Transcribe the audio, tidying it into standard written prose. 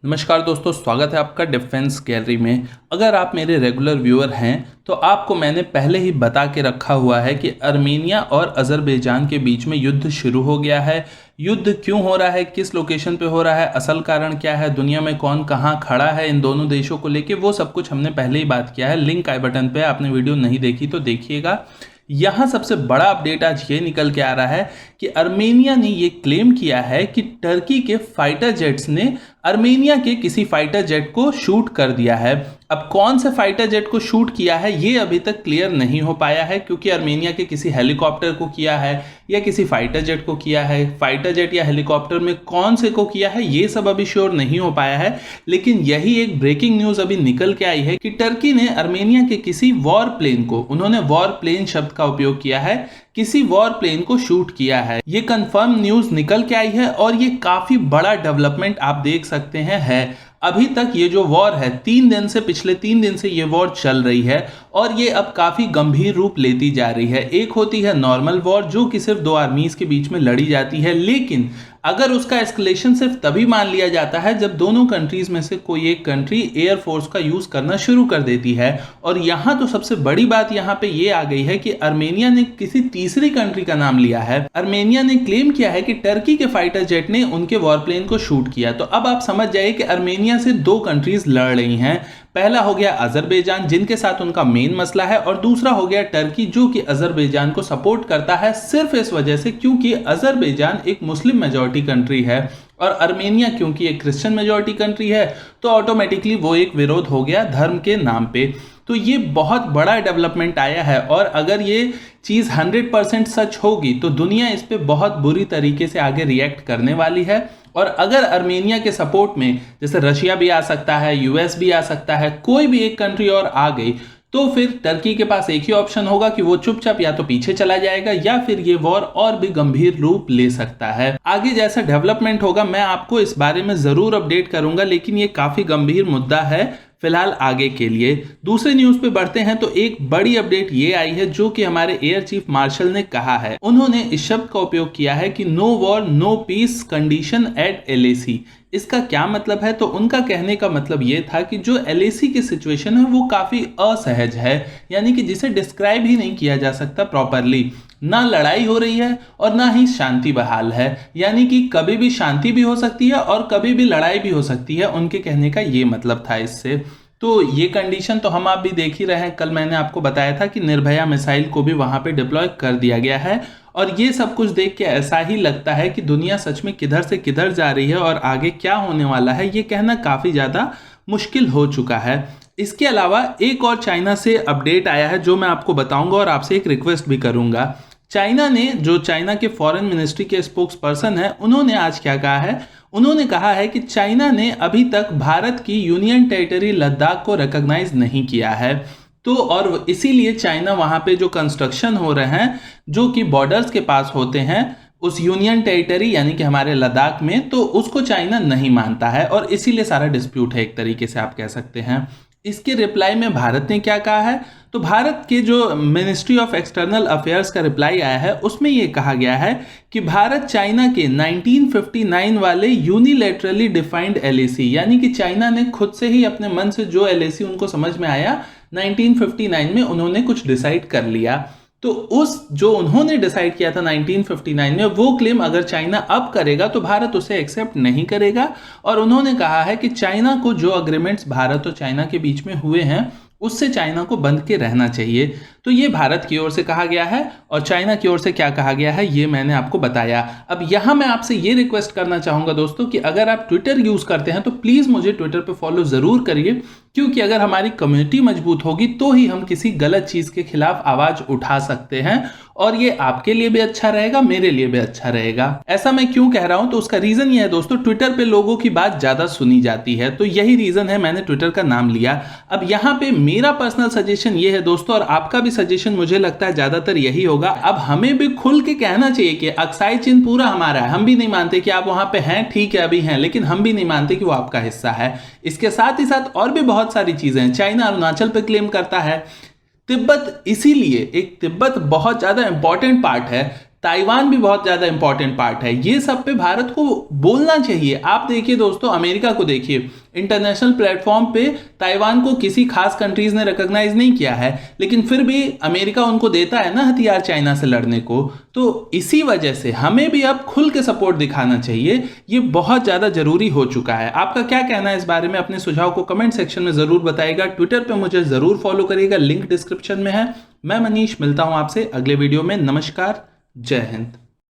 नमस्कार दोस्तों, स्वागत है आपका डिफेंस गैलरी में। अगर आप मेरे रेगुलर व्यूअर हैं तो आपको मैंने पहले ही बता के रखा हुआ है कि अर्मेनिया और अज़रबैजान के बीच में युद्ध शुरू हो गया है। युद्ध क्यों हो रहा है, किस लोकेशन पे हो रहा है, असल कारण क्या है, दुनिया में कौन कहाँ खड़ा है इन दोनों देशों को लेके, वो सब कुछ हमने पहले ही बात किया है। लिंक आई बटन पे, आपने वीडियो नहीं देखी तो देखिएगा। यहाँ सबसे बड़ा अपडेट आज ये निकल के आ रहा है कि अर्मेनिया ने ये क्लेम किया है कि टर्की के फाइटर जेट्स ने अर्मेनिया के किसी फाइटर जेट को शूट कर दिया है। अब कौन से फाइटर जेट को शूट किया है ये अभी तक क्लियर नहीं हो पाया है, क्योंकि अर्मेनिया के किसी हेलीकॉप्टर को किया है या किसी फाइटर जेट को किया है, फाइटर जेट या हेलीकॉप्टर में कौन से को किया है ये सब अभी श्योर नहीं हो पाया है। लेकिन यही एक ब्रेकिंग न्यूज अभी निकल के आई है कि टर्की ने अर्मेनिया के किसी वॉर प्लेन को, उन्होंने वॉर प्लेन शब्द का उपयोग किया है, किसी वॉर प्लेन को शूट किया है। ये कंफर्म न्यूज निकल के आई है और ये काफी बड़ा डेवलपमेंट आप देख सकते हैं है। अभी तक ये जो वॉर है पिछले 3 दिन से ये वॉर चल रही है और ये अब काफी गंभीर रूप लेती जा रही है। एक होती है नॉर्मल वॉर जो कि सिर्फ दो आर्मीज के बीच में लड़ी जाती है, लेकिन अगर उसका एस्केलेशन सिर्फ तभी मान लिया जाता है जब दोनों कंट्रीज में से कोई एक कंट्री एयरफोर्स का यूज करना शुरू कर देती है। और यहाँ तो सबसे बड़ी बात यहाँ पे ये आ गई है कि अर्मेनिया ने किसी तीसरी कंट्री का नाम लिया है। अर्मेनिया ने क्लेम किया है कि टर्की के फाइटर जेट ने उनके वॉरप्लेन को शूट किया। तो अब आप समझ जाइए कि अर्मेनिया से दो कंट्रीज लड़ रही हैं। पहला हो गया अज़रबैजान जिनके साथ उनका मेन मसला है, और दूसरा हो गया टर्की जो कि अज़रबैजान को सपोर्ट करता है सिर्फ इस वजह से क्योंकि अज़रबैजान एक मुस्लिम मेजॉरिटी कंट्री है और अर्मेनिया क्योंकि एक क्रिश्चियन मेजॉरिटी कंट्री है, तो ऑटोमेटिकली वो एक विरोध हो गया धर्म के नाम पे। तो ये बहुत बड़ा डेवलपमेंट आया है और अगर ये चीज़ 100% सच होगी तो दुनिया इस पे बहुत बुरी तरीके से आगे रिएक्ट करने वाली है। और अगर अर्मेनिया के सपोर्ट में जैसे रशिया भी आ सकता है, यूएस भी आ सकता है, कोई भी एक कंट्री और आ गई तो फिर टर्की के पास एक ही ऑप्शन होगा कि वो चुपचाप या तो पीछे चला जाएगा या फिर ये वॉर और भी गंभीर रूप ले सकता है। आगे जैसा डेवलपमेंट होगा मैं आपको इस बारे में जरूर अपडेट करूंगा, लेकिन ये काफी गंभीर मुद्दा है फिलहाल आगे के लिए। दूसरे न्यूज पे बढ़ते हैं तो एक बड़ी अपडेट ये आई है जो कि हमारे एयर चीफ मार्शल ने कहा है। उन्होंने इस शब्द का उपयोग किया है कि no war no peace condition at LAC। इसका क्या मतलब है? तो उनका कहने का मतलब ये था कि जो LAC की सिचुएशन है वो काफी असहज है, यानी कि जिसे डिस्क्राइब ही नहीं किया जा सकता प्रॉपरली। ना लड़ाई हो रही है और ना ही शांति बहाल है, यानी कि कभी भी शांति भी हो सकती है और कभी भी लड़ाई भी हो सकती है। उनके कहने का ये मतलब था इससे। तो ये कंडीशन तो हम आप भी देख ही रहे हैं। कल मैंने आपको बताया था कि निर्भया मिसाइल को भी वहां पे डिप्लॉय कर दिया गया है और ये सब कुछ देख के ऐसा ही लगता है कि दुनिया सच में किधर से किधर जा रही है और आगे क्या होने वाला है ये कहना काफी ज्यादा मुश्किल हो चुका है। इसके अलावा एक और चाइना से अपडेट आया है जो मैं आपको बताऊंगा और आपसे एक रिक्वेस्ट भी करूंगा। चाइना ने, जो चाइना के फॉरेन मिनिस्ट्री के स्पोक्स पर्सन है, उन्होंने आज क्या कहा है? उन्होंने कहा है कि चाइना ने अभी तक भारत की यूनियन टेरिटरी लद्दाख को रिकॉग्नाइज नहीं किया है। तो और इसीलिए चाइना वहां पे जो कंस्ट्रक्शन हो रहे हैं जो कि बॉर्डर्स के पास होते हैं उस यूनियन टेरिटरी यानी कि हमारे लद्दाख में, तो उसको चाइना नहीं मानता है और इसीलिए सारा डिस्प्यूट है एक तरीके से आप कह सकते हैं। इसके रिप्लाई में भारत ने क्या कहा है? तो भारत के जो मिनिस्ट्री ऑफ एक्सटर्नल अफेयर्स का रिप्लाई आया है उसमें यह कहा गया है कि भारत चाइना के 1959 वाले यूनिलैटरली डिफाइंड LAC, यानी कि चाइना ने खुद से ही अपने मन से जो LAC उनको समझ में आया 1959 में उन्होंने कुछ डिसाइड कर लिया। तो उस जो उन्होंने डिसाइड किया था 1959 में वो क्लेम अगर चाइना अब करेगा तो भारत उसे एक्सेप्ट नहीं करेगा। और उन्होंने कहा है कि चाइना को जो अग्रीमेंट्स भारत और चाइना के बीच में हुए हैं उससे चाइना को बंध के रहना चाहिए। तो ये भारत की ओर से कहा गया है और चाइना की ओर से क्या कहा गया है ये मैंने आपको बताया। अब यहाँ मैं आपसे ये रिक्वेस्ट करना चाहूँगा दोस्तों कि अगर आप ट्विटर यूज़ करते हैं तो प्लीज़ मुझे ट्विटर पे फॉलो ज़रूर करिए, क्योंकि अगर हमारी कम्युनिटी मजबूत होगी तो ही हम किसी गलत चीज़ के खिलाफ आवाज़ उठा सकते हैं और ये आपके लिए भी अच्छा रहेगा, मेरे लिए भी अच्छा रहेगा। ऐसा मैं क्यों कह रहा हूं? तो उसका रीजन ये है दोस्तों, ट्विटर पे लोगों की बात ज्यादा सुनी जाती है, तो यही रीजन है मैंने ट्विटर का नाम लिया। अब यहाँ पे मेरा पर्सनल सजेशन ये है दोस्तों, और आपका भी सजेशन मुझे लगता है ज्यादातर यही होगा। अब हमें भी खुल के कहना चाहिए कि अक्साई चिन्ह पूरा हमारा है, हम भी नहीं मानते कि आप वहां पे हैं, ठीक है अभी हैं, लेकिन हम भी नहीं मानते कि वो आपका हिस्सा है। इसके साथ ही साथ और भी बहुत सारी चीजें हैं। चाइना अरुणाचल पे क्लेम करता है, तिब्बत, इसीलिए एक तिब्बत बहुत ज्यादा इंपॉर्टेंट पार्ट है ताइवान भी बहुत ज़्यादा इंपॉर्टेंट पार्ट है। ये सब पे भारत को बोलना चाहिए। आप देखिए दोस्तों, अमेरिका को देखिए, इंटरनेशनल प्लेटफॉर्म पे ताइवान को किसी खास कंट्रीज ने रिकॉग्नाइज नहीं किया है, लेकिन फिर भी अमेरिका उनको देता है ना हथियार चाइना से लड़ने को। तो इसी वजह से हमें भी अब खुल के सपोर्ट दिखाना चाहिए। ये बहुत ज़्यादा जरूरी हो चुका है। आपका क्या कहना है इस बारे में? अपने सुझाव को कमेंट सेक्शन में ज़रूर बताइएगा। ट्विटर पे मुझे ज़रूर फॉलो करिएगा, लिंक डिस्क्रिप्शन में है। मैं मनीष, मिलता हूं आपसे अगले वीडियो में। नमस्कार, जय हिंद।